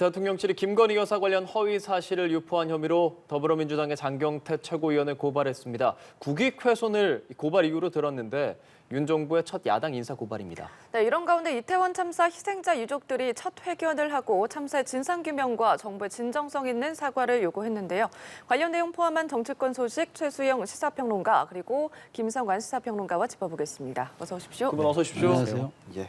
대통령실이 김건희 여사 관련 허위 사실을 유포한 혐의로 더불어민주당의 장경태 최고위원을 고발했습니다. 국익훼손을 고발 이유로 들었는데 윤 정부의 첫 야당 인사 고발입니다. 네, 이런 가운데 이태원 참사 희생자 유족들이 첫 회견을 하고 참사의 진상규명과 정부의 진정성 있는 사과를 요구했는데요. 관련 내용 포함한 정치권 소식 최수영 시사평론가 그리고 김성관 시사평론가와 짚어보겠습니다. 어서 오십시오. 두 분 어서 오십시오. 안녕하세요. 예.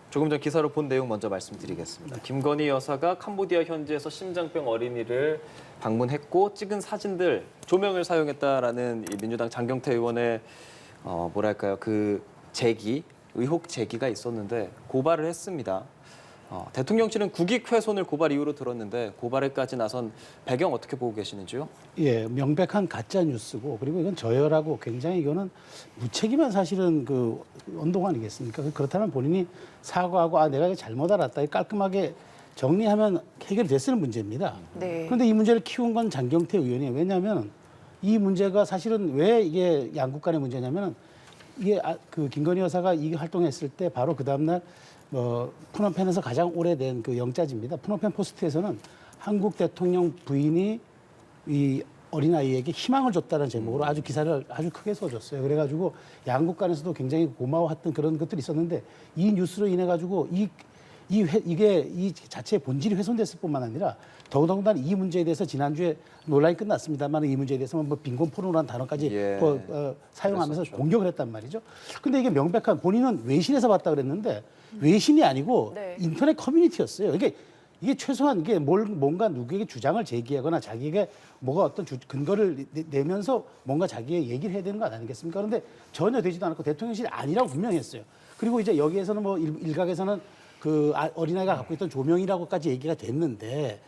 조금 전 기사로 본 내용 먼저 말씀드리겠습니다. 김건희 여사가 캄보디아 현지에서 심장병 어린이를 방문했고 찍은 사진들 조명을 사용했다라는 이 민주당 장경태 의원의 그 의혹 제기가 있었는데 고발을 했습니다. 대통령실은 국익훼손을 고발 이유로 들었는데 고발에까지 나선 배경 어떻게 보고 계시는지요? 예, 명백한 가짜 뉴스고 그리고 이건 저열하고 굉장히 이거는 무책임한 사실은 그 언동 아니겠습니까? 그렇다면 본인이 사과하고 내가 이거 잘못 알았다 깔끔하게 정리하면 해결이 됐을 문제입니다. 네. 그런데 이 문제를 키운 건 장경태 의원이에요. 왜냐하면 이 문제가 사실은 왜 이게 양국 간의 문제냐면 이게 그 김건희 여사가 이 활동했을 때 바로 그 다음날 프놈펜에서 가장 오래된 그 영자지입니다. 프놈펜 포스트에서는 한국 대통령 부인이 이 어린아이에게 희망을 줬다는 제목으로 아주 기사를 아주 크게 써줬어요. 그래가지고 양국 간에서도 굉장히 고마워했던 그런 것들이 있었는데 이 뉴스로 인해 가지고 이게 이 자체의 본질이 훼손됐을 뿐만 아니라 더더군다나 이 문제에 대해서 지난주에 논란이 끝났습니다만 이 문제에 대해서는 뭐 빈곤 포로라는 단어까지 사용하면서 그랬었죠. 공격을 했단 말이죠. 근데 이게 명백한 본인은 외신에서 봤다 그랬는데 외신이 아니고 네. 인터넷 커뮤니티였어요. 이게 최소한 이게 뭔가 누구에게 주장을 제기하거나 자기에게 뭐가 어떤 근거를 내면서 뭔가 자기의 얘기를 해야 되는 거 아니겠습니까? 그런데 전혀 되지도 않았고 대통령실이 아니라고 분명히 했어요. 그리고 이제 여기에서는 뭐 일각에서는 그 어린아이가 갖고 있던 조명이라고까지 얘기가 됐는데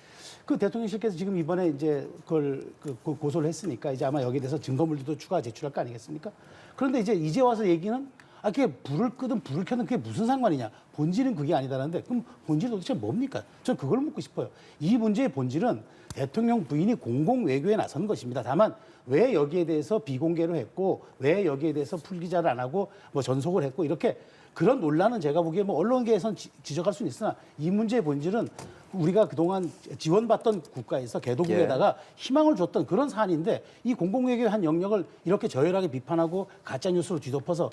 그 대통령실께서 지금 이번에 이제 그걸 고소를 했으니까 이제 아마 여기에 대해서 증거물들도 추가 제출할 거 아니겠습니까? 그런데 이제 와서 얘기는 그게 불을 끄든 불을 켜든 그게 무슨 상관이냐. 본질은 그게 아니다라는데 그럼 본질이 도대체 뭡니까? 저는 그걸 묻고 싶어요. 이 문제의 본질은 대통령 부인이 공공 외교에 나선 것입니다. 다만 왜 여기에 대해서 비공개로 했고 왜 여기에 대해서 풀기자를 안 하고 뭐 전속을 했고 이렇게 그런 논란은 제가 보기에 뭐 언론계에선 지적할 수는 있으나 이 문제의 본질은 우리가 그동안 지원받던 국가에서 개도국에다가 희망을 줬던 그런 사안인데 이 공공외교의 한 영역을 이렇게 저열하게 비판하고 가짜뉴스로 뒤덮어서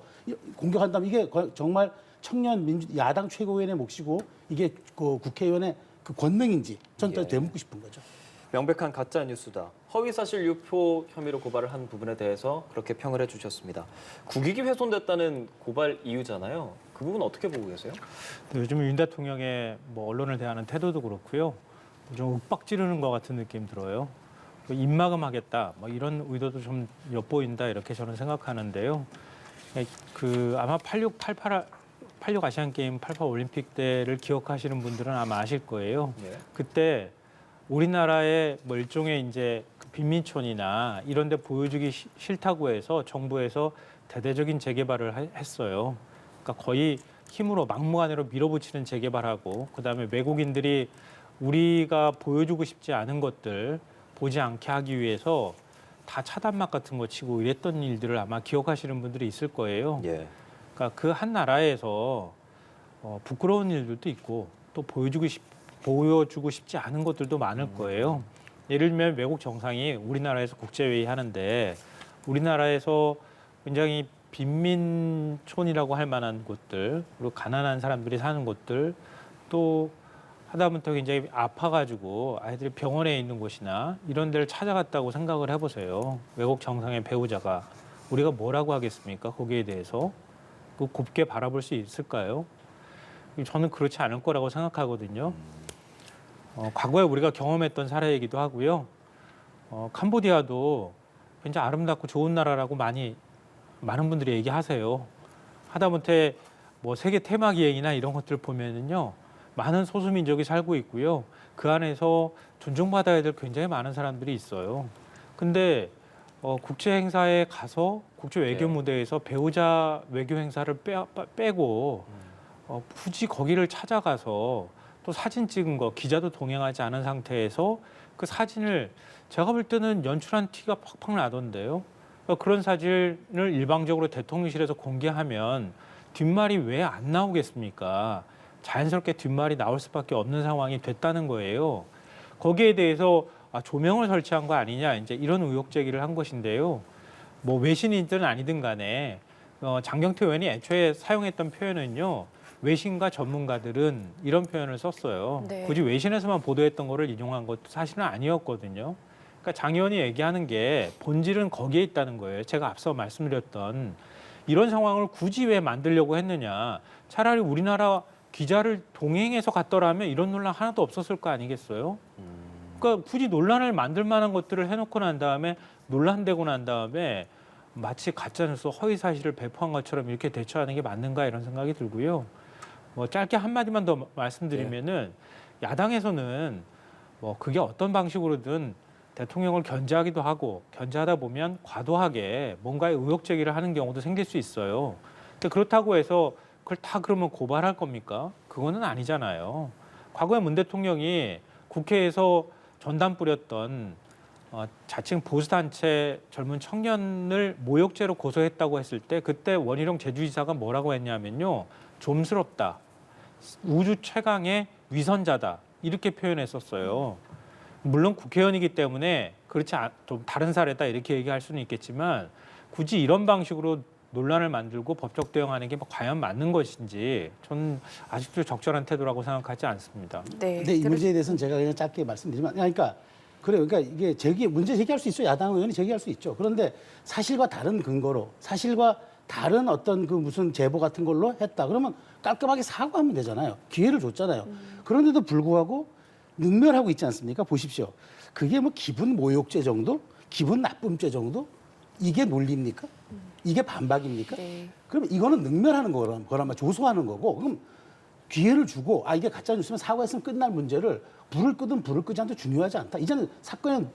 공격한다면 이게 정말 청년 야당 최고위원의 몫이고 이게 그 국회의원의 그 권능인지 전 또 되묻고 싶은 거죠. 명백한 가짜 뉴스다. 허위 사실 유포 혐의로 고발을 한 부분에 대해서 그렇게 평을 해주셨습니다. 국익이 훼손됐다는 고발 이유잖아요. 그 부분 어떻게 보고 계세요? 요즘 윤 대통령의 뭐 언론을 대하는 태도도 그렇고요. 좀 윽박 지르는 것 같은 느낌 들어요. 입막음하겠다, 뭐 이런 의도도 좀 엿보인다 이렇게 저는 생각하는데요. 아마 86 아시안 게임 88 올림픽 때를 기억하시는 분들은 아마 아실 거예요. 네. 그때 우리나라의 뭐 일종의 이제 빈민촌이나 이런 데 보여주기 싫다고 해서 정부에서 대대적인 재개발을 했어요. 그러니까 거의 힘으로 막무가내로 밀어붙이는 재개발하고 그다음에 외국인들이 우리가 보여주고 싶지 않은 것들 보지 않게 하기 위해서 다 차단막 같은 거 치고 이랬던 일들을 아마 기억하시는 분들이 있을 거예요. 예. 그러니까 그 한 나라에서 부끄러운 일들도 있고 또 보여주고 싶지 않은 것들도 많을 거예요. 예를 들면 외국 정상이 우리나라에서 국제회의 하는데 우리나라에서 굉장히 빈민촌이라고 할 만한 곳들 그리고 가난한 사람들이 사는 곳들 또 하다못해 굉장히 아파가지고 아이들이 병원에 있는 곳이나 이런 데를 찾아갔다고 생각을 해보세요. 외국 정상의 배우자가 우리가 뭐라고 하겠습니까? 거기에 대해서 곱게 바라볼 수 있을까요? 저는 그렇지 않을 거라고 생각하거든요. 과거에 우리가 경험했던 사례이기도 하고요. 캄보디아도 굉장히 아름답고 좋은 나라라고 많은 분들이 얘기하세요. 하다못해 뭐 세계 테마 기행이나 이런 것들 보면은요, 많은 소수민족이 살고 있고요. 그 안에서 존중받아야 될 굉장히 많은 사람들이 있어요. 근데 국제 행사에 가서 국제 외교 무대에서 배우자 외교 행사를 빼고 굳이 거기를 찾아가서 또 사진 찍은 거 기자도 동행하지 않은 상태에서 그 사진을 제가 볼 때는 연출한 티가 팍팍 나던데요. 그러니까 그런 사진을 일방적으로 대통령실에서 공개하면 뒷말이 왜 안 나오겠습니까? 자연스럽게 뒷말이 나올 수밖에 없는 상황이 됐다는 거예요. 거기에 대해서 조명을 설치한 거 아니냐 이제 이런 의혹 제기를 한 것인데요. 뭐 외신이든 아니든 간에 장경태 의원이 애초에 사용했던 표현은요. 외신과 전문가들은 이런 표현을 썼어요. 네. 굳이 외신에서만 보도했던 거를 인용한 것도 사실은 아니었거든요. 그러니까 장 의원이 얘기하는 게 본질은 거기에 있다는 거예요. 제가 앞서 말씀드렸던 이런 상황을 굳이 왜 만들려고 했느냐. 차라리 우리나라 기자를 동행해서 갔더라면 이런 논란 하나도 없었을 거 아니겠어요? 그러니까 굳이 논란을 만들 만한 것들을 해놓고 난 다음에 논란되고 난 다음에 마치 가짜뉴스 허위 사실을 배포한 것처럼 이렇게 대처하는 게 맞는가 이런 생각이 들고요. 뭐 짧게 한마디만 더 말씀드리면은 야당에서는 뭐 그게 어떤 방식으로든 대통령을 견제하기도 하고 견제하다 보면 과도하게 뭔가의 의혹 제기를 하는 경우도 생길 수 있어요. 근데 그렇다고 해서 그걸 다 그러면 고발할 겁니까? 그거는 아니잖아요. 과거에 문 대통령이 국회에서 전단 뿌렸던 자칭 보수단체 젊은 청년을 모욕죄로 고소했다고 했을 때 그때 원희룡 제주지사가 뭐라고 했냐면요. 좀스럽다. 우주 최강의 위선자다. 이렇게 표현했었어요. 물론 국회의원이기 때문에 그렇지 좀 다른 사례다 이렇게 얘기할 수는 있겠지만 굳이 이런 방식으로 논란을 만들고 법적 대응하는 게 과연 맞는 것인지 저는 아직도 적절한 태도라고 생각하지 않습니다. 네. 근데 이 문제에 대해서는 제가 그냥 짧게 말씀드리면, 그러니까 그래요. 그러니까 이게 문제 제기할 수 있죠. 야당 의원이 제기할 수 있죠. 그런데 사실과 다른 근거로, 사실과 다른 어떤 그 무슨 제보 같은 걸로 했다. 그러면 깔끔하게 사과하면 되잖아요. 기회를 줬잖아요. 그런데도 불구하고 능멸하고 있지 않습니까? 보십시오. 그게 뭐 기분 모욕죄 정도? 기분 나쁨죄 정도? 이게 논리입니까? 이게 반박입니까? 네. 그럼 이거는 능멸하는 거란 조소하는 거고, 그럼 기회를 주고 이게 가짜 뉴스면 사과했으면 끝날 문제를 불을 끄든 불을 끄지 않도 중요하지 않다. 이제는 사건의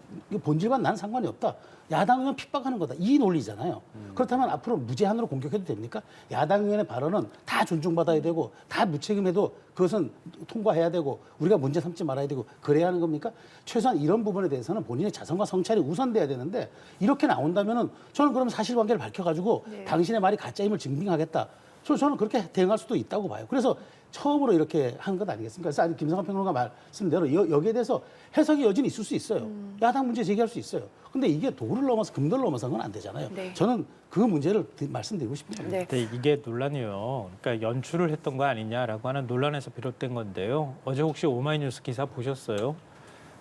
본질과 난 상관이 없다. 야당 의원 핍박하는 거다. 이 논리잖아요. 그렇다면 앞으로 무제한으로 공격해도 됩니까? 야당 의원의 발언은 다 존중받아야 되고 다 무책임해도 그것은 통과해야 되고 우리가 문제 삼지 말아야 되고 그래야 하는 겁니까? 최소한 이런 부분에 대해서는 본인의 자성과 성찰이 우선돼야 되는데 이렇게 나온다면은 저는 그럼 사실관계를 밝혀가지고 네. 당신의 말이 가짜임을 증빙하겠다. 저는 그렇게 대응할 수도 있다고 봐요. 그래서 처음으로 이렇게 한 것 아니겠습니까? 그래서 김성환 평론가 말씀대로 여기에 대해서 해석의 여지는 있을 수 있어요. 야당 문제 제기할 수 있어요. 근데 이게 도를 넘어서 금도를 넘어서는 건 안 되잖아요. 네. 저는 그 문제를 말씀드리고 싶습니다. 네. 근데 이게 논란이요. 그러니까 연출을 했던 거 아니냐라고 하는 논란에서 비롯된 건데요. 어제 혹시 오마이뉴스 기사 보셨어요?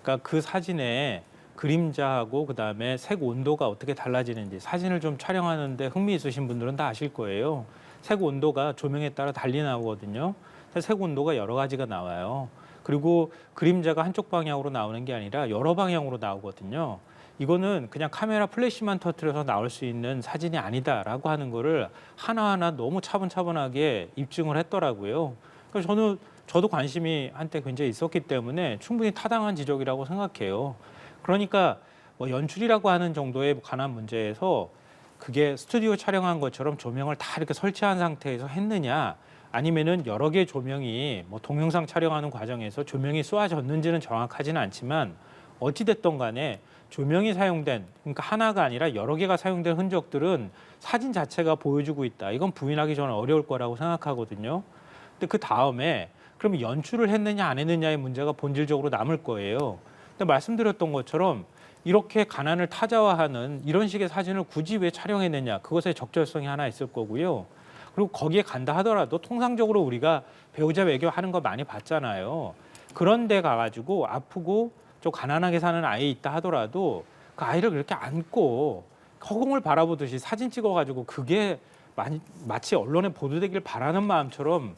그러니까 그 사진에 그림자하고 그다음에 색 온도가 어떻게 달라지는지 사진을 좀 촬영하는데 흥미 있으신 분들은 다 아실 거예요. 색 온도가 조명에 따라 달리 나오거든요. 색 온도가 여러 가지가 나와요. 그리고 그림자가 한쪽 방향으로 나오는 게 아니라 여러 방향으로 나오거든요. 이거는 그냥 카메라 플래시만 터뜨려서 나올 수 있는 사진이 아니다라고 하는 거를 하나하나 너무 차분차분하게 입증을 했더라고요. 그래서 저도 관심이 한때 굉장히 있었기 때문에 충분히 타당한 지적이라고 생각해요. 그러니까 뭐 연출이라고 하는 정도에 관한 문제에서 그게 스튜디오 촬영한 것처럼 조명을 다 이렇게 설치한 상태에서 했느냐 아니면은 여러 개의 조명이 뭐 동영상 촬영하는 과정에서 조명이 쏘아졌는지는 정확하지는 않지만 어찌됐든 간에 조명이 사용된 그러니까 하나가 아니라 여러 개가 사용된 흔적들은 사진 자체가 보여주고 있다. 이건 부인하기 저는 어려울 거라고 생각하거든요. 근데 그 다음에 그럼 연출을 했느냐 안 했느냐의 문제가 본질적으로 남을 거예요. 근데 말씀드렸던 것처럼 이렇게 가난을 타자화하는 이런 식의 사진을 굳이 왜 촬영했느냐. 그것의 적절성이 하나 있을 거고요. 그리고 거기에 간다 하더라도 통상적으로 우리가 배우자 외교하는 거 많이 봤잖아요. 그런 데 가가지고 아프고 좀 가난하게 사는 아이 있다 하더라도 그 아이를 그렇게 안고 허공을 바라보듯이 사진 찍어가지고 그게 마치 언론에 보도되길 바라는 마음처럼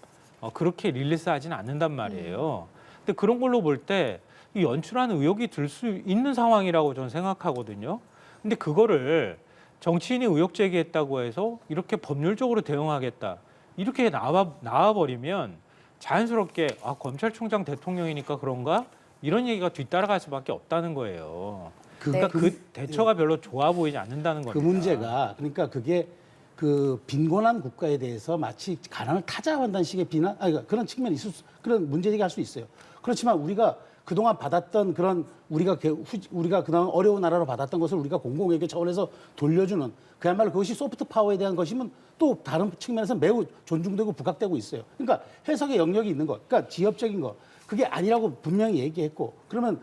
그렇게 릴리스하지는 않는단 말이에요. 근데 그런 걸로 볼 때 이 연출하는 의혹이 들 수 있는 상황이라고 저는 생각하거든요. 근데 그거를 정치인이 의혹 제기했다고 해서 이렇게 법률적으로 대응하겠다. 이렇게 나와버리면 자연스럽게 검찰총장 대통령이니까 그런가? 이런 얘기가 뒤따라갈 수밖에 없다는 거예요. 그러니까 그 대처가 별로 좋아 보이지 않는다는 겁니다. 그 문제가 그러니까 그게 그 빈곤한 국가에 대해서 마치 가난을 타자한다는 식의 비난, 그러니까 그런 측면이 있을 그런 문제 제기할 수 있어요. 그렇지만 우리가 그동안 받았던 그런 우리가 그동안 어려운 나라로 받았던 것을 우리가 공공외교 차원에서 돌려주는 그야말로 그것이 소프트 파워에 대한 것이면 또 다른 측면에서 매우 존중되고 부각되고 있어요. 그러니까 해석의 영역이 있는 것, 그러니까 지엽적인 것, 그게 아니라고 분명히 얘기했고 그러면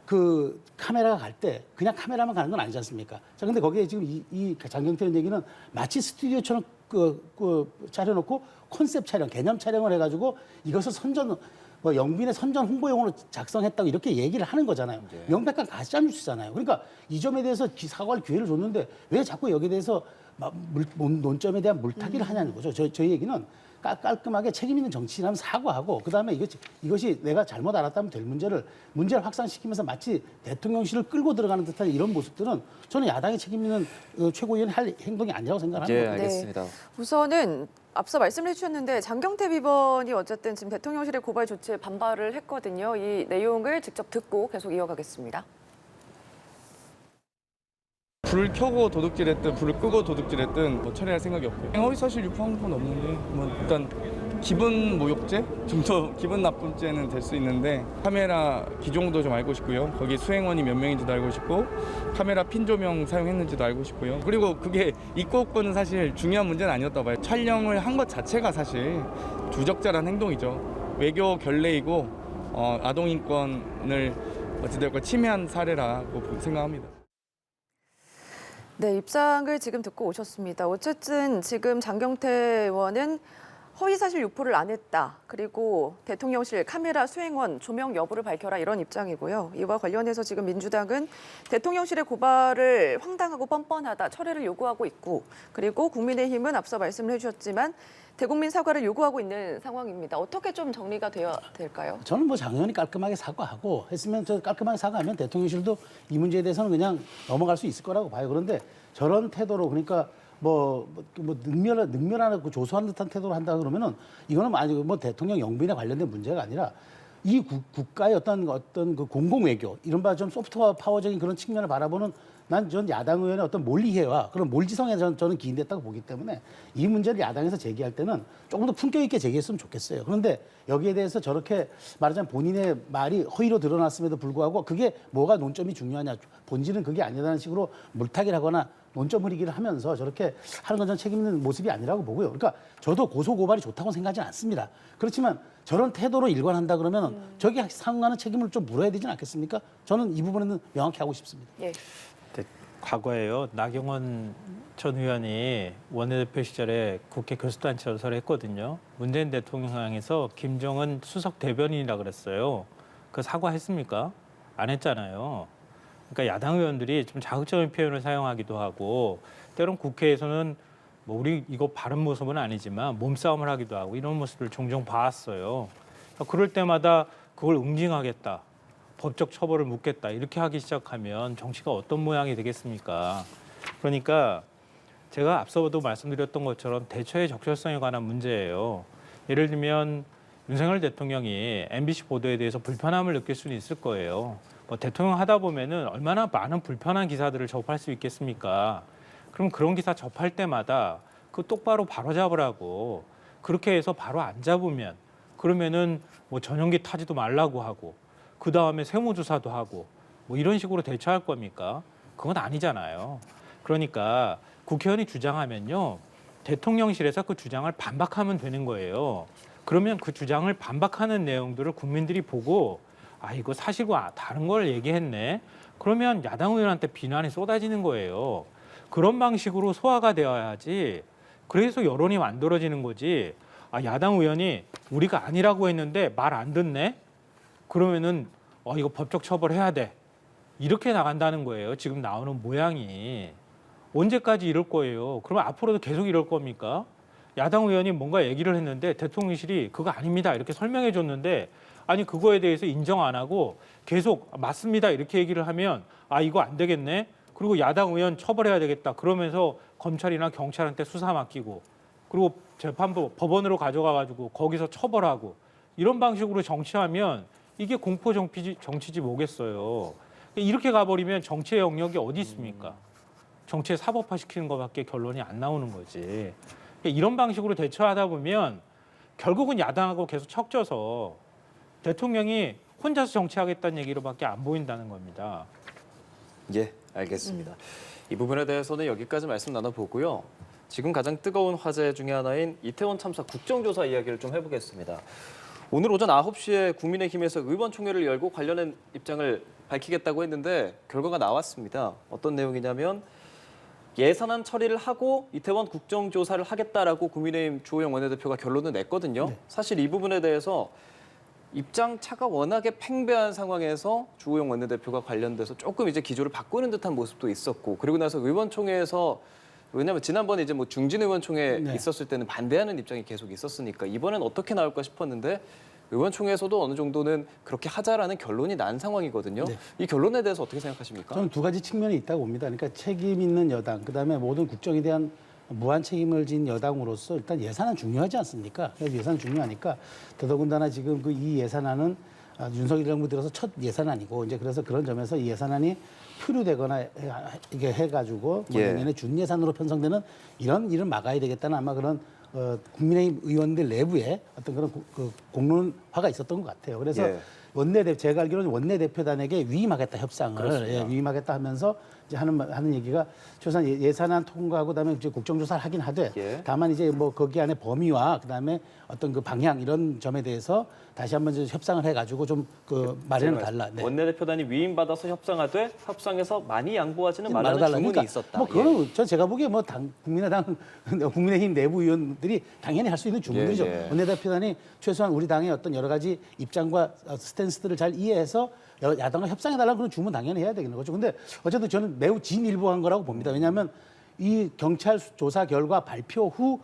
그 카메라가 갈 때 그냥 카메라만 가는 건 아니지 않습니까? 자, 근데 거기에 지금 이 장경태 의원 얘기는 마치 스튜디오처럼 차려놓고 컨셉 촬영, 개념 촬영을 해가지고 이것을 영빈의 선전 홍보용으로 작성했다고 이렇게 얘기를 하는 거잖아요. 네. 명백한 가짜뉴스잖아요. 그러니까 이 점에 대해서 사과할 기회를 줬는데 왜 자꾸 여기에 대해서 논점에 대한 물타기를 하냐는 거죠. 저희 얘기는 깔끔하게 책임 있는 정치인하면 사과하고 그다음에 이것이 내가 잘못 알았다면 될 문제를 확산시키면서 마치 대통령실을 끌고 들어가는 듯한 이런 모습들은 저는 야당의 책임 있는 최고위원이 할 행동이 아니라고 생각합니다. 예, 알겠습니다. 우선은 앞서 말씀을 해주셨는데 장경태 비번이 어쨌든 지금 대통령실의 고발 조치에 반발을 했거든요. 이 내용을 직접 듣고 계속 이어가겠습니다. 불을 켜고 도둑질했든 불을 끄고 도둑질했든 뭐 처리할 생각이 없고요. 허위사실 유포한 건 없는데 뭐 일단 기분 모욕죄 정도 기분 나쁨죄는 될 수 있는데 카메라 기종도 좀 알고 싶고요. 거기 수행원이 몇 명인지도 알고 싶고 카메라 핀 조명 사용했는지도 알고 싶고요. 그리고 그게 있고 없고는 사실 중요한 문제는 아니었다고 봐요. 촬영을 한 것 자체가 사실 부적절한 행동이죠. 외교 결례이고 아동인권을 어찌되었건 침해한 사례라고 생각합니다. 네, 입장을 지금 듣고 오셨습니다. 어쨌든 지금 장경태 의원은 허위사실 유포를 안 했다. 그리고 대통령실 카메라 수행원 조명 여부를 밝혀라 이런 입장이고요. 이와 관련해서 지금 민주당은 대통령실의 고발을 황당하고 뻔뻔하다 철회를 요구하고 있고 그리고 국민의힘은 앞서 말씀을 해주셨지만 대국민 사과를 요구하고 있는 상황입니다. 어떻게 좀 정리가 되어야 될까요? 저는 뭐 장 의원이 깔끔하게 사과하고 했으면 깔끔하게 사과하면 대통령실도 이 문제에 대해서는 그냥 넘어갈 수 있을 거라고 봐요. 그런데 저런 태도로 그러니까 능멸하는 조소하는 듯한 태도로 한다 그러면은 이거는 뭐 대통령 영부인에 관련된 문제가 아니라 이 국가의 어떤 그 공공 외교 이른바 좀 소프트웨어 파워적인 그런 측면을 바라보는 전 야당 의원의 어떤 몰이해와 그런 몰지성에 저는 기인됐다고 보기 때문에 이 문제를 야당에서 제기할 때는 조금 더 품격 있게 제기했으면 좋겠어요. 그런데 여기에 대해서 저렇게 말하자면 본인의 말이 허위로 드러났음에도 불구하고 그게 뭐가 논점이 중요하냐 본질은 그게 아니라는 식으로 물타기를 하거나 논점 흐리기를 하면서 저렇게 하는 건 전 책임 있는 모습이 아니라고 보고요. 그러니까 저도 고소고발이 좋다고 생각하지는 않습니다. 그렇지만 저런 태도로 일관한다 그러면 저기 상응하는 책임을 좀 물어야 되지 않겠습니까? 저는 이 부분에는 명확히 하고 싶습니다. 예. 과거에요. 나경원 전 의원이 원내대표 시절에 국회 교수단체 연설을 했거든요. 문재인 대통령 향해서 김정은 수석 대변인이라 그랬어요. 그 사과했습니까? 안 했잖아요. 그러니까 야당 의원들이 좀 자극적인 표현을 사용하기도 하고 때론 국회에서는 뭐 우리 이거 바른 모습은 아니지만 몸싸움을 하기도 하고 이런 모습을 종종 봐왔어요. 그러니까 그럴 때마다 그걸 응징하겠다. 법적 처벌을 묻겠다 이렇게 하기 시작하면 정치가 어떤 모양이 되겠습니까? 그러니까 제가 앞서도 말씀드렸던 것처럼 대처의 적절성에 관한 문제예요. 예를 들면 윤석열 대통령이 MBC 보도에 대해서 불편함을 느낄 수는 있을 거예요. 뭐 대통령 하다 보면은 얼마나 많은 불편한 기사들을 접할 수 있겠습니까? 그럼 그런 기사 접할 때마다 그 똑바로 바로잡으라고 그렇게 해서 바로 안 잡으면 그러면은 뭐 전용기 타지도 말라고 하고 그 다음에 세무조사도 하고 뭐 이런 식으로 대처할 겁니까? 그건 아니잖아요. 그러니까 국회의원이 주장하면요. 대통령실에서 그 주장을 반박하면 되는 거예요. 그러면 그 주장을 반박하는 내용들을 국민들이 보고 아 이거 사실과 다른 걸 얘기했네. 그러면 야당 의원한테 비난이 쏟아지는 거예요. 그런 방식으로 소화가 되어야지. 그래서 여론이 만들어지는 거지. 아 야당 의원이 우리가 아니라고 했는데 말 안 듣네. 그러면은 이거 법적 처벌해야 돼. 이렇게 나간다는 거예요. 지금 나오는 모양이. 언제까지 이럴 거예요? 그러면 앞으로도 계속 이럴 겁니까? 야당 의원이 뭔가 얘기를 했는데 대통령실이 그거 아닙니다. 이렇게 설명해 줬는데 아니 그거에 대해서 인정 안 하고 계속 맞습니다. 이렇게 얘기를 하면 아 이거 안 되겠네. 그리고 야당 의원 처벌해야 되겠다. 그러면서 검찰이나 경찰한테 수사 맡기고 그리고 재판부 법원으로 가져가 가지고 거기서 처벌하고 이런 방식으로 정치하면 이게 공포 정치지 뭐겠어요. 이렇게 가버리면 정치의 영역이 어디 있습니까? 정치에 사법화시키는 것밖에 결론이 안 나오는 거지. 이런 방식으로 대처하다 보면 결국은 야당하고 계속 척져서 대통령이 혼자서 정치하겠다는 얘기로밖에 안 보인다는 겁니다. 예, 알겠습니다. 이 부분에 대해서는 여기까지 말씀 나눠보고요. 지금 가장 뜨거운 화제 중에 하나인 이태원 참사 국정조사 이야기를 좀 해보겠습니다. 오늘 오전 9시에 국민의힘에서 의원총회를 열고 관련된 입장을 밝히겠다고 했는데 결과가 나왔습니다. 어떤 내용이냐면 예산안 처리를 하고 이태원 국정조사를 하겠다라고 국민의힘 주호영 원내대표가 결론을 냈거든요. 네. 사실 이 부분에 대해서 입장 차가 워낙에 팽배한 상황에서 주호영 원내대표가 관련돼서 조금 이제 기조를 바꾸는 듯한 모습도 있었고 그리고 나서 의원총회에서 왜냐하면 지난번에 이제 뭐 중진 의원총회 네. 있었을 때는 반대하는 입장이 계속 있었으니까 이번엔 어떻게 나올까 싶었는데 의원총회에서도 어느 정도는 그렇게 하자라는 결론이 난 상황이거든요. 네. 이 결론에 대해서 어떻게 생각하십니까? 저는 두 가지 측면이 있다고 봅니다. 그러니까 책임 있는 여당, 그다음에 모든 국정에 대한 무한 책임을 진 여당으로서 일단 예산은 중요하지 않습니까? 그래서 예산은 중요하니까 더더군다나 지금 그 이 예산안은 윤석열 정부 들어서 첫 예산안이고 이제 그래서 그런 점에서 이 예산안이 표류되거나 이게 해가지고 예. 내년에 준예산으로 편성되는 이런 일을 막아야 되겠다는 아마 그런 국민의힘 의원들 내부에 어떤 그런 그 공론화가 있었던 것 같아요. 그래서 예. 제가 알기로는 원내대표단에게 위임하겠다 협상을 그렇습니다. 위임하겠다 하면서 이제 하는 얘기가 최소한 예산안 통과하고 그다음에 이제 국정조사를 하긴 하되 예. 다만 이제 뭐 거기 안에 범위와 그다음에 어떤 그 방향 이런 점에 대해서 다시 한번 이제 협상을 해가지고 좀 그 마련을 달라. 네. 원내대표단이 위임받아서 협상하되 협상에서 많이 양보하지는 말라는 말아달라. 주문이 그러니까 있었다. 뭐 그거는 제가 보기에 뭐 국민의힘 내부 의원들이 당연히 할 수 있는 주문이죠. 예, 예. 원내대표단이 최소한 우리 당의 어떤 여러 가지 입장과 스탠스들을 잘 이해해서 야당과 협상해달라는 그런 주문 당연히 해야 되는 거죠. 근데 어쨌든 저는 매우 진일보한 거라고 봅니다. 왜냐하면 이 경찰 조사 결과 발표 후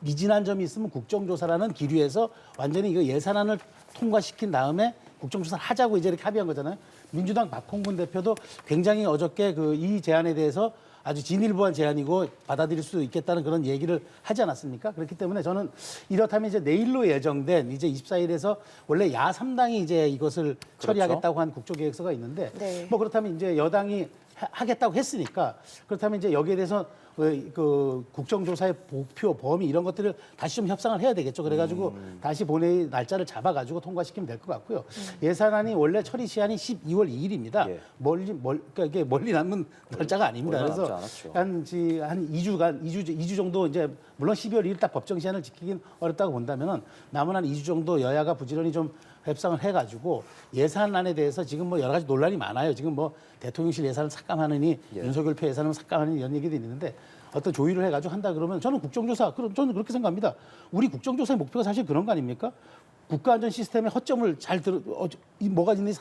미진한 점이 있으면 국정조사라는 기류에서 완전히 이거 예산안을 통과시킨 다음에 국정조사를 하자고 이제 이렇게 합의한 거잖아요. 민주당 박홍근 대표도 굉장히 어저께 이 제안에 대해서 아주 진일보한 제안이고 받아들일 수 있겠다는 그런 얘기를 하지 않았습니까? 그렇기 때문에 저는 이렇다면 이제 내일로 예정된 이제 24일에서 원래 야3당이 이제 이것을 처리하겠다고 한 국조계획서가 있는데 네. 뭐 그렇다면 이제 여당이 하겠다고 했으니까 그렇다면 이제 여기에 대해서 그 국정조사의 목표, 범위 이런 것들을 다시 좀 협상을 해야 되겠죠. 그래가지고 다시 본회의 날짜를 잡아가지고 통과시키면 될 것 같고요. 예산안이 원래 처리 시한이 12월 2일입니다. 예. 그러니까 이게 멀리 남은 날짜가 아닙니다. 얼마 그래서 남지 않았죠. 한 2주 정도 이제 물론 12월 2일 딱 법정 시한을 지키긴 어렵다고 본다면은 남은 한 2주 정도 여야가 부지런히 좀 협상을 해가지고 예산안에 대해서 지금 뭐 여러 가지 논란이 많아요. 지금 뭐 대통령실 예산을 삭감하느니 예. 윤석열 표 예산을 삭감하느니 이런 얘기도 있는데 어떤 조율을 해가지고 한다 그러면 저는 국정조사, 저는 그렇게 생각합니다. 우리 국정조사의 목표가 사실 그런 거 아닙니까? 국가안전 시스템의 허점을 뭐가 있는지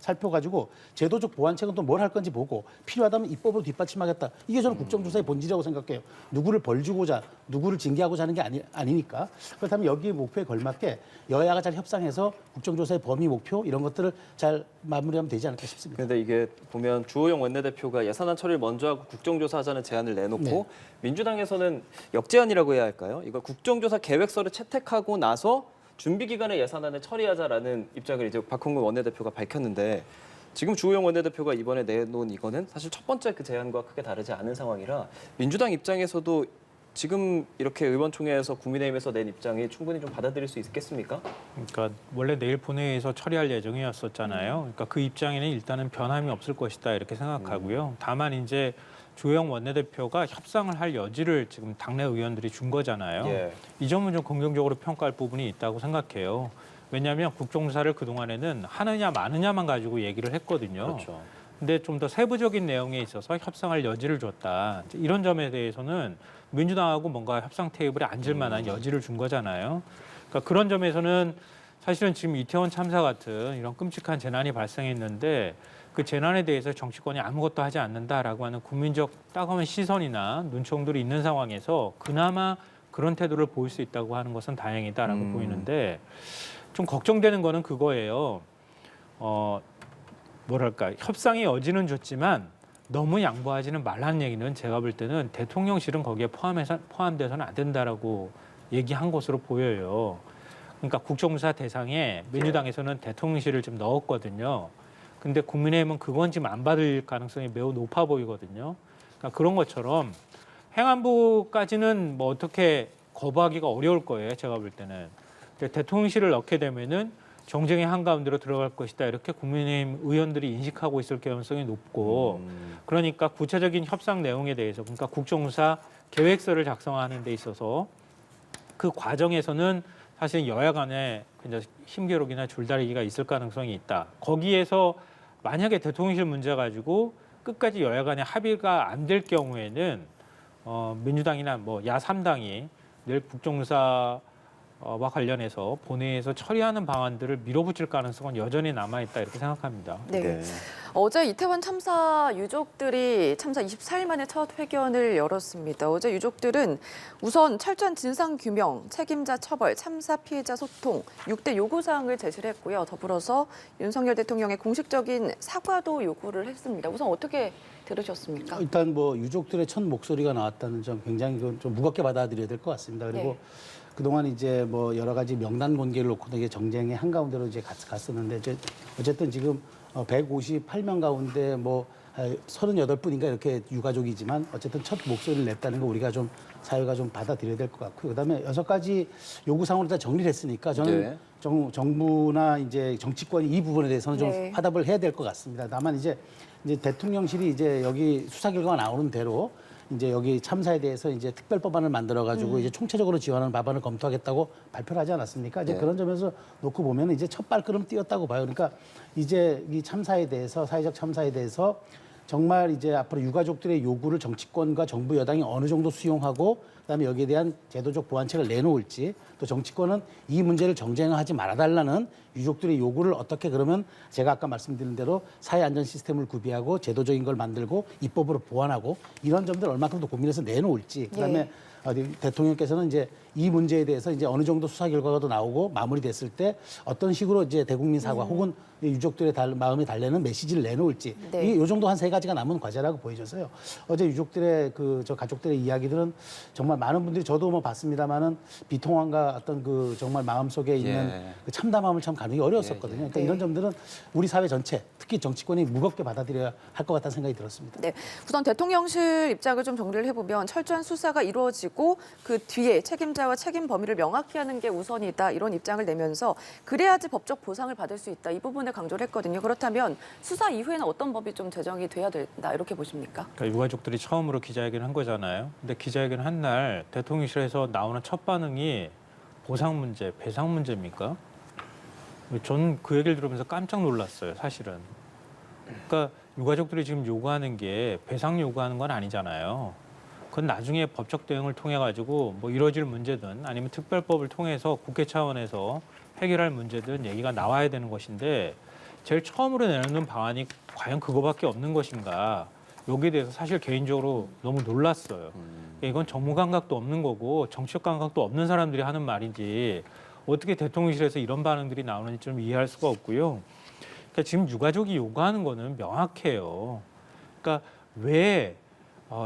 살펴가지고 제도적 보완책은 또 뭘 할 건지 보고 필요하다면 입법으로 뒷받침하겠다. 이게 저는 국정조사의 본질이라고 생각해요. 누구를 벌주고자, 누구를 징계하고자 하는 게 아니니까. 그렇다면 여기에 목표에 걸맞게 여야가 잘 협상해서 국정조사의 범위 목표 이런 것들을 잘 마무리하면 되지 않을까 싶습니다. 그런데 이게 보면 주호영 원내대표가 예산안 처리를 먼저 하고 국정조사 하자는 제안을 내놓고 네. 민주당에서는 역제안이라고 해야 할까요? 이걸 국정조사 계획서를 채택하고 나서 준비 기간에 예산안을 처리하자라는 입장을 이제 박홍근 원내대표가 밝혔는데 지금 주호영 원내대표가 이번에 내놓은 이거는 사실 첫 번째 그 제안과 크게 다르지 않은 상황이라 민주당 입장에서도 지금 이렇게 의원총회에서 국민의힘에서 낸 입장이 충분히 좀 받아들일 수 있겠습니까? 그러니까 원래 내일 본회의에서 처리할 예정이었었잖아요. 그러니까 그 입장에는 일단은 변함이 없을 것이다 이렇게 생각하고요. 다만 이제 주호영 원내대표가 협상을 할 여지를 지금 당내 의원들이 준 거잖아요. 예. 이 점은 좀 긍정적으로 평가할 부분이 있다고 생각해요. 왜냐하면 국정조사를 그동안에는 하느냐 마느냐만 가지고 얘기를 했거든요. 그렇죠. 근데 좀 더 세부적인 내용에 있어서 협상할 여지를 줬다. 이런 점에 대해서는 민주당하고 뭔가 협상 테이블에 앉을 만한 여지를 준 거잖아요. 그러니까 그런 점에서는 사실은 지금 이태원 참사 같은 이런 끔찍한 재난이 발생했는데 그 재난에 대해서 정치권이 아무것도 하지 않는다라고 하는 국민적 따가운 시선이나 눈총들이 있는 상황에서 그나마 그런 태도를 보일 수 있다고 하는 것은 다행이다라고 보이는데 좀 걱정되는 거는 그거예요. 뭐랄까 협상의 여지는 줬지만 너무 양보하지는 말라는 얘기는 제가 볼 때는 대통령실은 거기에 포함돼서는 안 된다라고 얘기한 것으로 보여요. 그러니까 국정조사 대상에 민주당에서는 대통령실을 좀 넣었거든요. 근데 국민의힘은 그건 지금 안 받을 가능성이 매우 높아 보이거든요. 그러니까 그런 것처럼 행안부까지는 뭐 어떻게 거부하기가 어려울 거예요. 제가 볼 때는. 근데 대통령실을 넣게 되면은 정쟁의 한가운데로 들어갈 것이다. 이렇게 국민의힘 의원들이 인식하고 있을 가능성이 높고 그러니까 구체적인 협상 내용에 대해서 그러니까 국정수사 계획서를 작성하는 데 있어서 그 과정에서는 사실 여야 간에 굉장히 힘겨루기나 줄다리기가 있을 가능성이 있다. 거기에서 만약에 대통령실 문제 가지고 끝까지 여야 간에 합의가 안 될 경우에는 민주당이나 뭐 야3당이 내일 국정수사와 관련해서 본회의에서 처리하는 방안들을 밀어붙일 가능성은 여전히 남아있다 이렇게 생각합니다. 네. 어제 이태원 참사 유족들이 참사 24일 만에 첫 회견을 열었습니다. 어제 유족들은 우선 철저한 진상 규명, 책임자 처벌, 참사 피해자 소통 6대 요구사항을 제시를 했고요. 더불어서 윤석열 대통령의 공식적인 사과도 요구를 했습니다. 우선 어떻게 들으셨습니까? 일단 뭐 유족들의 첫 목소리가 나왔다는 점 굉장히 좀 무겁게 받아들여야 될 것 같습니다. 그리고 네. 그동안 이제 뭐 여러 가지 명단 공개를 놓고도 이게 정쟁의 한가운데로 이제 갔었는데 어쨌든 지금 158명 가운데 뭐 38분인가 이렇게 유가족이지만 어쨌든 첫 목소리를 냈다는 거 우리가 좀 사회가 좀 받아들여야 될 것 같고요. 그다음에 6가지 요구사항으로 다 정리를 했으니까 저는 네. 정부나 이제 정치권이 이 부분에 대해서는 좀 네. 화답을 해야 될 것 같습니다. 다만 이제 대통령실이 이제 여기 수사 결과가 나오는 대로 이제 여기 참사에 대해서 이제 특별법안을 만들어 가지고 이제 총체적으로 지원하는 법안을 검토하겠다고 발표를 하지 않았습니까? 이제 네. 그런 점에서 놓고 보면 이제 첫 발걸음 띄었다고 봐요. 그러니까 이제 이 참사에 대해서 사회적 참사에 대해서 정말 이제 앞으로 유가족들의 요구를 정치권과 정부 여당이 어느 정도 수용하고 그다음에 여기에 대한 제도적 보완책을 내놓을지 또 정치권은 이 문제를 정쟁하지 말아달라는 유족들의 요구를 어떻게 그러면 제가 아까 말씀드린 대로 사회 안전 시스템을 구비하고 제도적인 걸 만들고 입법으로 보완하고 이런 점들 얼마큼 더 고민해서 내놓을지 그다음에 대통령께서는 이제 이 문제에 대해서 이제 어느 정도 수사 결과가 나오고 마무리됐을 때 어떤 식으로 이제 대국민 사과 혹은 유족들의 마음에 달래는 메시지를 내놓을지 네. 이 정도 한 3가지가 남은 과제라고 보여져서요. 어제 유족들의 저 가족들의 이야기들은 정말 많은 분들이 저도 뭐 봤습니다만은 비통함과 어떤 그 정말 마음속에 있는 예. 그 참담함을 참 가누기 어려웠었거든요. 그러니까 네. 이런 점들은 우리 사회 전체 특히 정치권이 무겁게 받아들여야 할 것 같다는 생각이 들었습니다. 네, 우선 대통령실 입장을 좀 정리를 해보면 철저한 수사가 이루어지고 그 뒤에 책임자와 책임 범위를 명확히 하는 게 우선이다 이런 입장을 내면서 그래야지 법적 보상을 받을 수 있다 이 부분을 강조를 했거든요. 그렇다면 수사 이후에는 어떤 법이 좀 제정이 돼야 된다 이렇게 보십니까? 그러니까 유가족들이 처음으로 기자회견을 한 거잖아요. 근데 기자회견 한 날 대통령실에서 나오는 첫 반응이 보상 문제, 배상 문제입니까? 저는 그 얘기를 들으면서 깜짝 놀랐어요, 사실은. 그러니까 유가족들이 지금 요구하는 게 배상 요구하는 건 아니잖아요. 그건 나중에 법적 대응을 통해 가지고 뭐 이뤄질 문제든 아니면 특별법을 통해서 국회 차원에서 해결할 문제든 얘기가 나와야 되는 것인데 제일 처음으로 내놓는 방안이 과연 그거밖에 없는 것인가? 여기에 대해서 사실 개인적으로 너무 놀랐어요. 이건 정무 감각도 없는 거고 정치적 감각도 없는 사람들이 하는 말인지 어떻게 대통령실에서 이런 반응들이 나오는지 좀 이해할 수가 없고요. 그러니까 지금 유가족이 요구하는 거는 명확해요. 그러니까 왜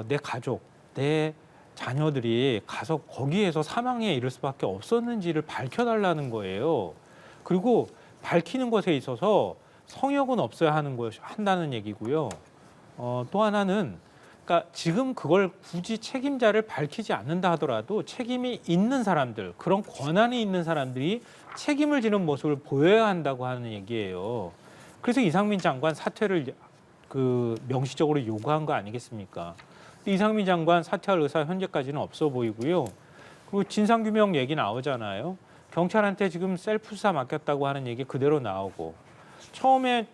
내 가족, 내 자녀들이 가서 거기에서 사망에 이를 수밖에 없었는지를 밝혀달라는 거예요. 그리고 밝히는 것에 있어서 성역은 없어야 한다는 얘기고요. 또 하나는 그러니까 지금 그걸 굳이 책임자를 밝히지 않는다 하더라도 책임이 있는 사람들, 그런 권한이 있는 사람들이 책임을 지는 모습을 보여야 한다고 하는 얘기예요. 그래서 이상민 장관 사퇴를 명시적으로 요구한 거 아니겠습니까? 이상민 장관 사퇴할 의사 현재까지는 없어 보이고요. 그리고 진상규명 얘기 나오잖아요. 경찰한테 지금 셀프 수사 맡겼다고 하는 얘기 그대로 나오고 처음에는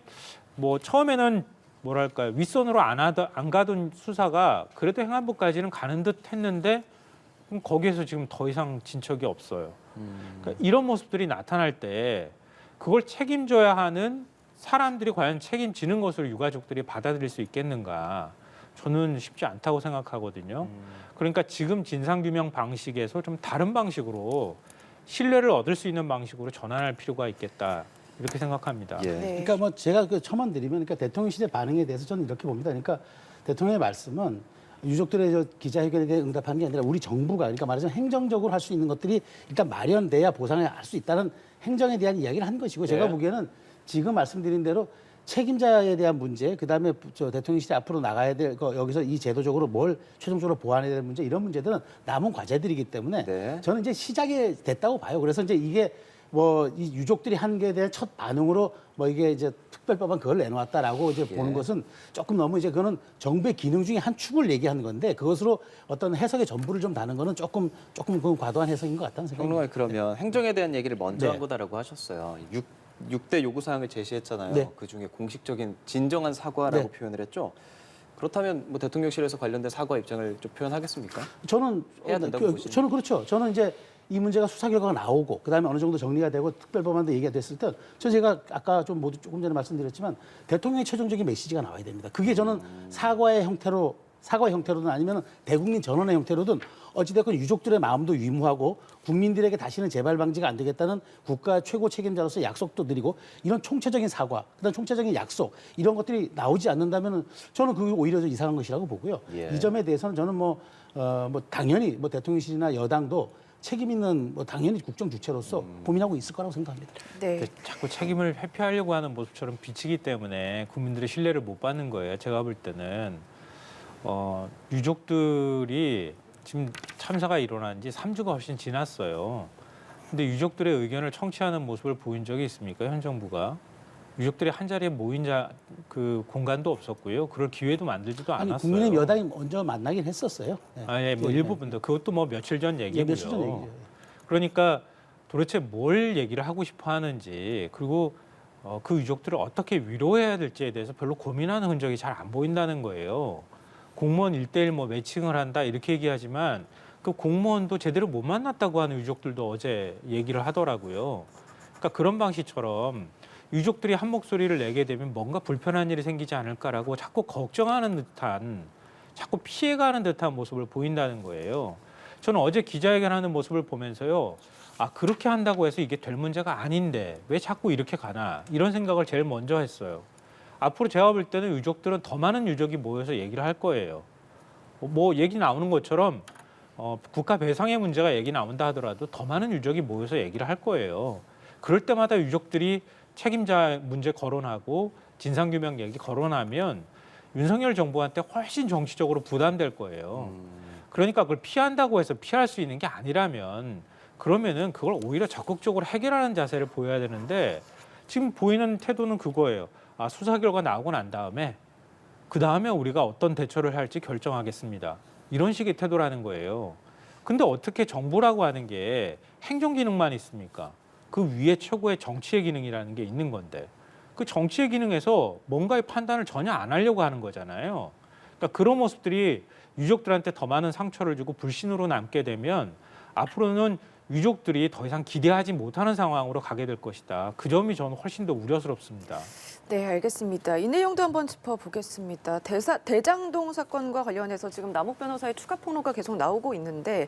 뭐랄까요 윗선으로 안 가던 수사가 그래도 행안부까지는 가는 듯 했는데 그럼 거기에서 지금 더 이상 진척이 없어요. 그러니까 이런 모습들이 나타날 때 그걸 책임져야 하는 사람들이 과연 책임지는 것을 유가족들이 받아들일 수 있겠는가? 저는 쉽지 않다고 생각하거든요. 그러니까 지금 진상규명 방식에서 좀 다른 방식으로 신뢰를 얻을 수 있는 방식으로 전환할 필요가 있겠다. 이렇게 생각합니다. 예. 네. 그러니까 뭐 제가 그 첨언 드리면 그러니까 대통령실의 반응에 대해서 저는 이렇게 봅니다. 그러니까 대통령의 말씀은 유족들의 저 기자회견에 대해 응답한 게 아니라 우리 정부가 그러니까 말하자면 행정적으로 할 수 있는 것들이 일단 마련돼야 보상을 할 수 있다는 행정에 대한 이야기를 한 것이고 제가 네. 보기에는 지금 말씀드린 대로 책임자에 대한 문제, 그다음에 저 대통령실이 앞으로 나가야 될 여기서 이 제도적으로 뭘 최종적으로 보완해야 될 문제 이런 문제들은 남은 과제들이기 때문에 네. 저는 이제 시작이 됐다고 봐요. 그래서 이제 이게 뭐 이 유족들이 한 게 대한 첫 반응으로 뭐 이게 이제 특별법안 그걸 내놓았다라고 이제 보는 것은 조금 너무 이제 그거는 정부의 기능 중에 한 축을 얘기하는 건데 그것으로 어떤 해석의 전부를 좀 다는 거는 조금 그건 과도한 해석인 것 같다는 생각이 평론가 듭니다. 그러면 행정에 대한 얘기를 먼저 네. 한 거다라고 하셨어요. 6대 요구 사항을 제시했잖아요. 네. 그중에 공식적인 진정한 사과라고 네. 표현을 했죠. 그렇다면 뭐 대통령실에서 관련된 사과 입장을 좀 표현하겠습니까? 저는 해야 된다고 보시는 저는 그렇죠. 저는 이제 이 문제가 수사 결과가 나오고 그다음에 어느 정도 정리가 되고 특별법안도 얘기가 됐을 때 제가 아까 좀 모두 조금 전에 말씀드렸지만 대통령의 최종적인 메시지가 나와야 됩니다. 그게 저는 사과의 형태로든 아니면 대국민 전원의 형태로든 어찌됐건 유족들의 마음도 위무하고 국민들에게 다시는 재발 방지가 안 되겠다는 국가 최고 책임자로서 약속도 드리고 이런 총체적인 사과, 그다음 총체적인 약속 이런 것들이 나오지 않는다면 저는 그게 오히려 좀 이상한 것이라고 보고요. 예. 이 점에 대해서는 저는 뭐 당연히 뭐 대통령실이나 여당도 책임 있는 뭐 당연히 국정 주체로서 고민하고 있을 거라고 생각합니다. 네. 자꾸 책임을 회피하려고 하는 모습처럼 비치기 때문에 국민들의 신뢰를 못 받는 거예요. 제가 볼 때는 유족들이 지금 참사가 일어난 지 3주가 훨씬 지났어요. 근데 유족들의 의견을 청취하는 모습을 보인 적이 있습니까? 현 정부가. 유족들이 한 자리에 모인 그 공간도 없었고요. 그럴 기회도 만들지도 아니 않았어요. 국민의힘 여당이 먼저 만나긴 했었어요. 네. 예, 뭐 네, 일부분도 그것도 뭐 며칠 전 얘기고요. 며칠 전 얘기죠. 그러니까 도대체 뭘 얘기를 하고 싶어 하는지 그리고 그 유족들을 어떻게 위로해야 될지에 대해서 별로 고민하는 흔적이 잘 안 보인다는 거예요. 공무원 1대1 뭐 매칭을 한다 이렇게 얘기하지만 그 공무원도 제대로 못 만났다고 하는 유족들도 어제 얘기를 하더라고요. 그러니까 그런 방식처럼 유족들이 한 목소리를 내게 되면 뭔가 불편한 일이 생기지 않을까라고 자꾸 걱정하는 듯한 자꾸 피해가는 듯한 모습을 보인다는 거예요. 저는 어제 기자회견하는 모습을 보면서요. 아 그렇게 한다고 해서 이게 될 문제가 아닌데 왜 자꾸 이렇게 가나 이런 생각을 제일 먼저 했어요. 앞으로 제가 볼 때는 유족들은 더 많은 유족이 모여서 얘기를 할 거예요. 뭐 얘기 나오는 것처럼 국가 배상의 문제가 얘기 나온다 하더라도 더 많은 유족이 모여서 얘기를 할 거예요. 그럴 때마다 유족들이 책임자 문제 거론하고 진상규명 얘기 거론하면 윤석열 정부한테 훨씬 정치적으로 부담될 거예요. 그러니까 그걸 피한다고 해서 피할 수 있는 게 아니라면 그러면은 그걸 오히려 적극적으로 해결하는 자세를 보여야 되는데 지금 보이는 태도는 그거예요. 아, 수사 결과 나오고 난 다음에 그 다음에 우리가 어떤 대처를 할지 결정하겠습니다. 이런 식의 태도라는 거예요. 근데 어떻게 정부라고 하는 게 행정 기능만 있습니까? 그 위에 최고의 정치의 기능이라는 게 있는 건데 그 정치의 기능에서 뭔가의 판단을 전혀 안 하려고 하는 거잖아요. 그러니까 그런 모습들이 유족들한테 더 많은 상처를 주고 불신으로 남게 되면 앞으로는 유족들이 더 이상 기대하지 못하는 상황으로 가게 될 것이다. 그 점이 저는 훨씬 더 우려스럽습니다. 네, 알겠습니다. 이 내용도 한번 짚어보겠습니다. 대장동 사건과 관련해서 지금 남욱 변호사의 추가 폭로가 계속 나오고 있는데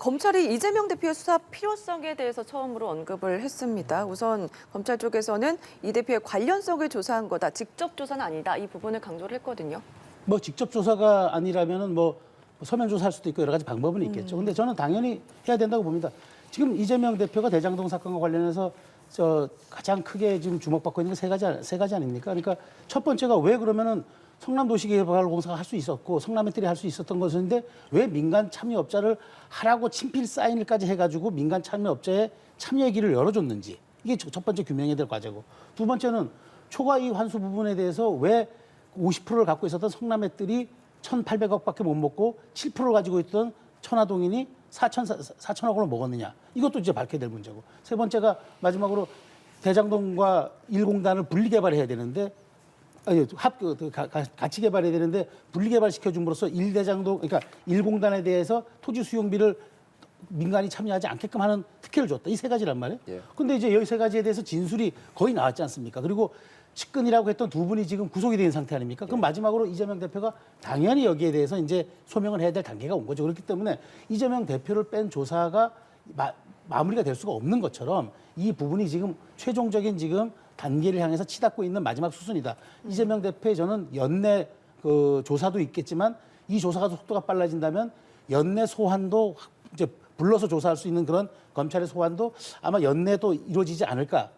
검찰이 이재명 대표의 수사 필요성에 대해서 처음으로 언급을 했습니다. 우선 검찰 쪽에서는 이 대표의 관련성을 조사한 거다. 직접 조사는 아니다. 이 부분을 강조를 했거든요. 뭐 직접 조사가 아니라면은 뭐 서면 조사할 수도 있고 여러 가지 방법은 있겠죠. 근데 저는 당연히 해야 된다고 봅니다. 지금 이재명 대표가 대장동 사건과 관련해서 가장 크게 지금 주목받고 있는 게 세 가지 아닙니까? 그러니까 첫 번째가 왜 그러면은 성남도시개발공사가 할 수 있었고 성남의들이 할 수 있었던 것인데 왜 민간 참여업자를 하라고 친필 사인을까지 해가지고 민간 참여업자의 참여의 길을 열어줬는지 이게 첫 번째 규명해야 될 과제고 두 번째는 초과이익 환수 부분에 대해서 왜 50%를 갖고 있었던 성남의들이 1,800억밖에 못 먹고 7%를 가지고 있던 천화동인이 4천억을 먹었느냐. 이것도 이제 밝혀야 될 문제고. 세 번째가 마지막으로 대장동과 1공단을 분리개발해야 되는데 같이 개발해야 되는데 분리개발시켜 줌으로써 1대장동 그러니까 1공단에 대해서 토지 수용비를 민간이 참여하지 않게끔 하는 특혜를 줬다. 이 세 가지란 말이에요. 예. 근데 이제 이 세 가지에 대해서 진술이 거의 나왔지 않습니까? 그리고 측근이라고 했던 두 분이 지금 구속이 된 상태 아닙니까? 그럼 마지막으로 이재명 대표가 당연히 여기에 대해서 이제 소명을 해야 될 단계가 온 거죠. 그렇기 때문에 이재명 대표를 뺀 조사가 마무리가 될 수가 없는 것처럼 이 부분이 지금 최종적인 지금 단계를 향해서 치닫고 있는 마지막 수순이다. 이재명 대표의 저는 연내 조사도 있겠지만 이 조사가 속도가 빨라진다면 연내 소환도 이제 불러서 조사할 수 있는 그런 검찰의 소환도 아마 연내도 이루어지지 않을까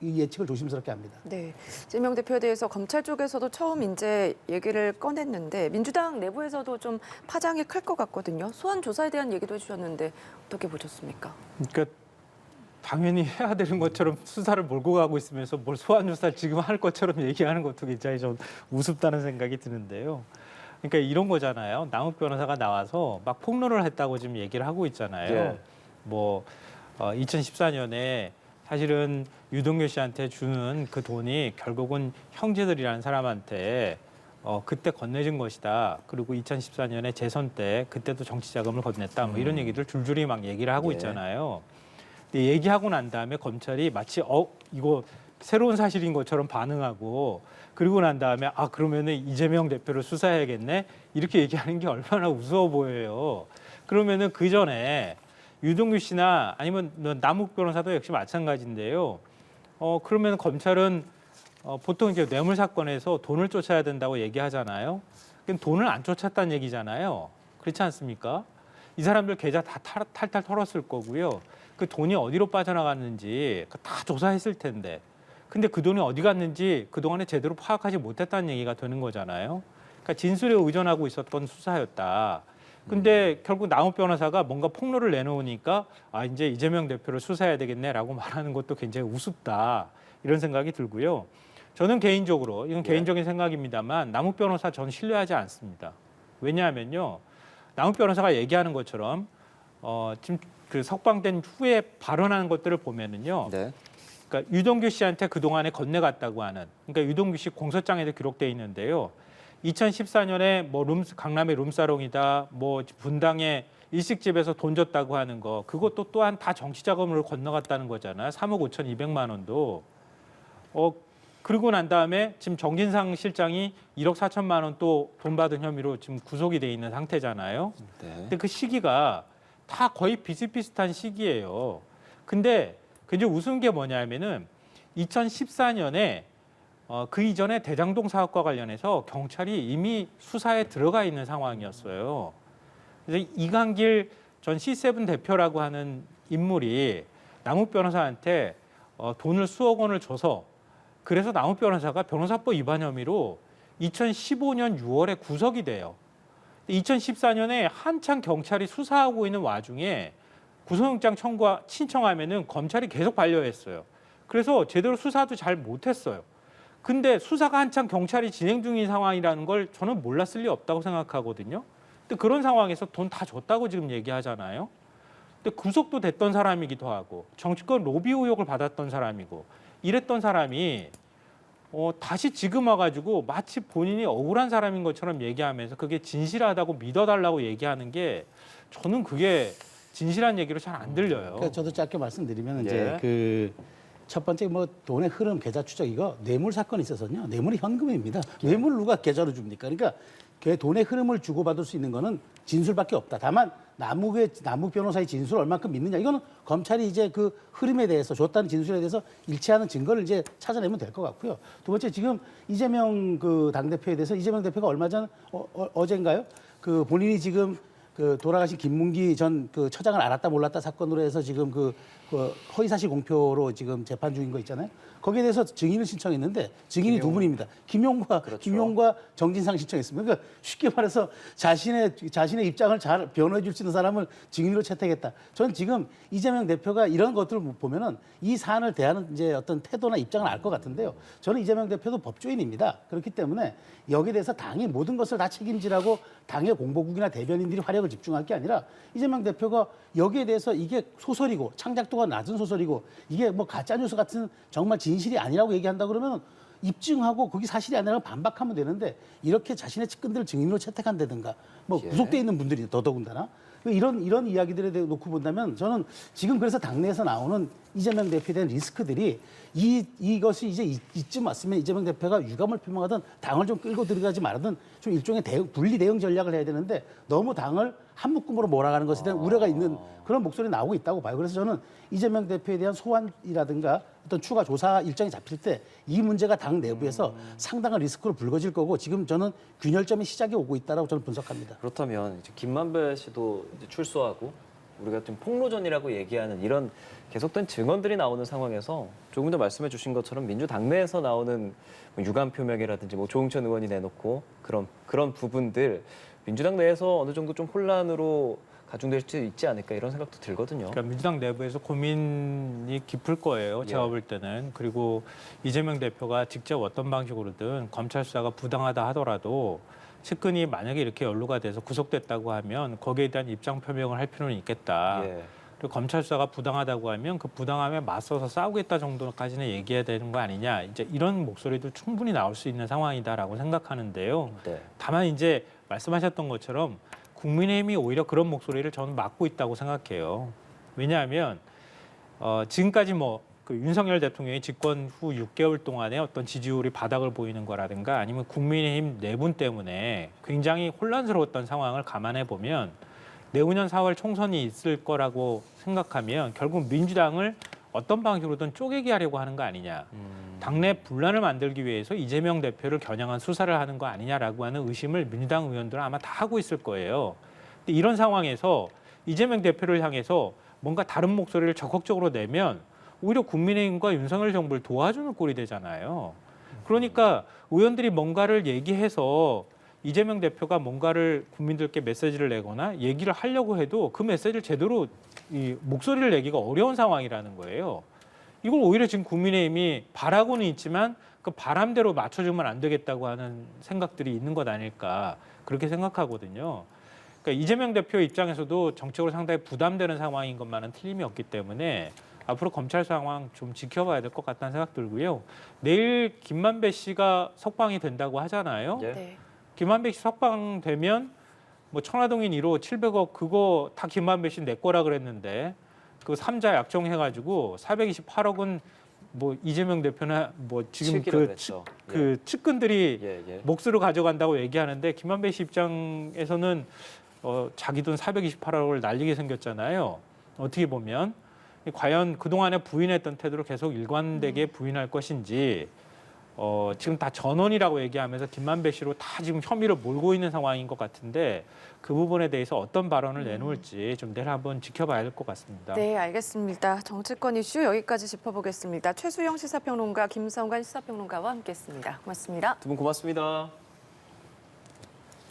이 예측을 조심스럽게 합니다. 네, 이재명 대표에 대해서 검찰 쪽에서도 처음 이제 얘기를 꺼냈는데 민주당 내부에서도 좀 파장이 클 것 같거든요. 소환 조사에 대한 얘기도 해주셨는데 어떻게 보셨습니까? 그러니까 당연히 해야 되는 것처럼 수사를 몰고 가고 있으면서 뭘 소환 조사 지금 할 것처럼 얘기하는 것도 굉장히 좀 우습다는 생각이 드는데요. 그러니까 이런 거잖아요. 남욱 변호사가 나와서 막 폭로를 했다고 지금 얘기를 하고 있잖아요. 예. 뭐 2014년에 사실은 유동규 씨한테 주는 그 돈이 결국은 형제들이라는 사람한테 그때 건네준 것이다. 그리고 2014년에 재선 때 그때도 정치 자금을 건넸다. 뭐 이런 얘기들 줄줄이 막 얘기를 하고 예. 있잖아요. 근데 얘기하고 난 다음에 검찰이 마치 이거 새로운 사실인 것처럼 반응하고 그리고 난 다음에 그러면은 이재명 대표를 수사해야겠네 이렇게 얘기하는 게 얼마나 우스워 보여요. 그러면은 그 전에 유동규 씨나 아니면 남욱 변호사도 역시 마찬가지인데요. 그러면 검찰은 보통 이제 뇌물 사건에서 돈을 쫓아야 된다고 얘기하잖아요. 그럼 돈을 안 쫓았다는 얘기잖아요. 그렇지 않습니까? 이 사람들 계좌 다 탈탈 털었을 거고요. 그 돈이 어디로 빠져나갔는지 다 조사했을 텐데. 근데 그 돈이 어디 갔는지 그동안에 제대로 파악하지 못했다는 얘기가 되는 거잖아요. 그러니까 진술에 의존하고 있었던 수사였다. 근데 결국 남욱 변호사가 뭔가 폭로를 내놓으니까 이제 이재명 대표를 수사해야 되겠네라고 말하는 것도 굉장히 우습다. 이런 생각이 들고요. 저는 개인적으로 이건 개인적인 생각입니다만 남욱 변호사 전 신뢰하지 않습니다. 왜냐하면요. 남욱 변호사가 얘기하는 것처럼 지금 그 석방된 후에 발언하는 것들을 보면은요. 네. 그러니까 유동규 씨한테 그동안에 건네갔다고 하는 그러니까 유동규 씨 공소장에도 기록돼 있는데요. 2014년에 뭐 강남의 룸사롱이다. 뭐 분당의 일식집에서 돈 줬다고 하는 거 그것도 또한 다 정치 자금으로 건너갔다는 거잖아요. 3억 5,200만 원도. 그러고 난 다음에 지금 정진상 실장이 1억 4천만 원 또 돈 받은 혐의로 지금 구속이 돼 있는 상태잖아요. 네. 근데 그 시기가 다 거의 비슷비슷한 시기예요. 근데 굉장히 우스운 게 뭐냐면은 2014년에 그 이전에 대장동 사업과 관련해서 경찰이 이미 수사에 들어가 있는 상황이었어요. 그래서 이강길 전 C7 대표라고 하는 인물이 남욱 변호사한테 돈을 수억 원을 줘서 그래서 남욱 변호사가 변호사법 위반 혐의로 2015년 6월에 구속이 돼요. 2014년에 한창 경찰이 수사하고 있는 와중에 구속영장 신청하면은 검찰이 계속 반려했어요. 그래서 제대로 수사도 잘 못했어요. 근데 수사가 한창 경찰이 진행 중인 상황이라는 걸 저는 몰랐을 리 없다고 생각하거든요. 근데 그런 상황에서 돈 다 줬다고 지금 얘기하잖아요. 근데 구속도 됐던 사람이기도 하고 정치권 로비 의혹을 받았던 사람이고 이랬던 사람이 다시 지금 와가지고 마치 본인이 억울한 사람인 것처럼 얘기하면서 그게 진실하다고 믿어달라고 얘기하는 게 저는 그게 진실한 얘기로 잘 안 들려요. 그러니까 저도 짧게 말씀드리면 예. 이제 그 첫 번째 뭐 돈의 흐름 계좌 추적 이거 뇌물 사건이 있어서요. 뇌물이 현금입니다. 뇌물 누가 계좌로 줍니까? 그러니까 그 돈의 흐름을 주고받을 수 있는 거는 진술밖에 없다. 다만 남욱 변호사의 진술을 얼마큼 믿느냐 이거는 검찰이 이제 그 흐름에 대해서 줬다는 진술에 대해서 일치하는 증거를 이제 찾아내면 될 것 같고요. 두 번째 지금 이재명 그 당대표에 대해서 이재명 대표가 얼마 전 어젠가요? 그 본인이 지금 그 돌아가신 김문기 전 그 처장을 알았다 몰랐다 사건으로 해서 지금 그 허위사실 공표로 지금 재판 중인 거 있잖아요. 거기에 대해서 증인을 신청했는데 증인이 두 분입니다. 김용과 정진상 신청했습니다. 그러니까 쉽게 말해서 자신의 입장을 잘 변호해 줄 수 있는 사람을 증인으로 채택했다. 저는 지금 이재명 대표가 이런 것들을 보면은 이 사안을 대하는 이제 어떤 태도나 입장을 알 것 같은데요. 저는 이재명 대표도 법조인입니다. 그렇기 때문에 여기에 대해서 당이 모든 것을 다 책임지라고 당의 공보국이나 대변인들이 화력을 집중할 게 아니라 이재명 대표가 여기에 대해서 이게 소설이고 창작도가 낮은 소설이고 이게 뭐 가짜뉴스 같은 정말 진실이 아니라고 얘기한다 그러면 입증하고 그게 사실이 아니라고 반박하면 되는데 이렇게 자신의 측근들을 증인으로 채택한다든가 뭐 예. 구속돼 있는 분들이 더더군다나 이런 이야기들에 대해 놓고 본다면 저는 지금 그래서 당내에서 나오는 이재명 대표에 대한 리스크들이 이것이 이제 이쯤 왔으면 이재명 대표가 유감을 표명하든 당을 좀 끌고 들어가지 말든 좀 일종의 분리 대응 전략을 해야 되는데 너무 당을 한 묶음으로 몰아가는 것에 대한 우려가 있는 그런 목소리 나오고 있다고 봐요. 그래서 저는 이재명 대표에 대한 소환이라든가 어떤 추가 조사 일정이 잡힐 때 이 문제가 당 내부에서 상당한 리스크로 불거질 거고 지금 저는 균열점이 시작이 오고 있다라고 저는 분석합니다. 그렇다면 이제 김만배 씨도 이제 출소하고 우리가 좀 폭로전이라고 얘기하는 이런 계속된 증언들이 나오는 상황에서 조금 더 말씀해 주신 것처럼 민주당내에서 나오는 뭐 유감 표명이라든지 뭐 조응천 의원이 내놓고 그런 부분들 민주당 내에서 어느 정도 좀 혼란으로 가중될 수 있지 않을까 이런 생각도 들거든요. 그러니까 민주당 내부에서 고민이 깊을 거예요. 제가 예. 볼 때는. 그리고 이재명 대표가 직접 어떤 방식으로든 검찰 수사가 부당하다 하더라도 측근이 만약에 이렇게 연루가 돼서 구속됐다고 하면 거기에 대한 입장 표명을 할 필요는 있겠다. 예. 그리고 검찰 수사가 부당하다고 하면 그 부당함에 맞서서 싸우겠다 정도까지는 얘기해야 되는 거 아니냐. 이제 이런 목소리도 충분히 나올 수 있는 상황이다라고 생각하는데요. 네. 다만 이제 말씀하셨던 것처럼 국민의힘이 오히려 그런 목소리를 저는 막고 있다고 생각해요. 왜냐하면 지금까지 그 윤석열 대통령이 집권 후 6개월 동안에 어떤 지지율이 바닥을 보이는 거라든가 아니면 국민의힘 내분 때문에 굉장히 혼란스러웠던 상황을 감안해 보면 내후년 4월 총선이 있을 거라고 생각하면 결국 민주당을 어떤 방식으로든 쪼개게 하려고 하는 거 아니냐. 당내 분란을 만들기 위해서 이재명 대표를 겨냥한 수사를 하는 거 아니냐라고 하는 의심을 민주당 의원들은 아마 다 하고 있을 거예요. 근데 이런 상황에서 이재명 대표를 향해서 뭔가 다른 목소리를 적극적으로 내면 오히려 국민의힘과 윤석열 정부를 도와주는 꼴이 되잖아요. 그러니까 의원들이 뭔가를 얘기해서 이재명 대표가 뭔가를 국민들께 메시지를 내거나 얘기를 하려고 해도 그 메시지를 제대로 목소리를 내기가 어려운 상황이라는 거예요. 이걸 오히려 지금 국민의힘이 바라고는 있지만 그 바람대로 맞춰주면 안 되겠다고 하는 생각들이 있는 것 아닐까 그렇게 생각하거든요. 그러니까 이재명 대표 입장에서도 정책으로 상당히 부담되는 상황인 것만은 틀림이 없기 때문에 앞으로 검찰 상황 좀 지켜봐야 될 것 같다는 생각 들고요. 내일 김만배 씨가 석방이 된다고 하잖아요. 예. 네. 김만배 씨 석방되면 뭐 천화동인 1호 700억 그거 다 김만배 씨 내 거라 그랬는데 그 3자 약정해가지고 428억은 뭐 이재명 대표나 뭐 지금 그 측근들이 예, 예. 몫으로 가져간다고 얘기하는데 김만배 씨 입장에서는 자기 돈 428억을 날리게 생겼잖아요. 어떻게 보면 과연 그동안에 부인했던 태도를 계속 일관되게 부인할 것인지 지금 다 전원이라고 얘기하면서 김만배 씨로 다 지금 혐의를 몰고 있는 상황인 것 같은데 그 부분에 대해서 어떤 발언을 내놓을지 좀 내일 한번 지켜봐야 될 것 같습니다. 네, 알겠습니다. 정치권 이슈 여기까지 짚어보겠습니다. 최수영 시사평론가, 김성관 시사평론가와 함께했습니다. 고맙습니다. 두 분 고맙습니다.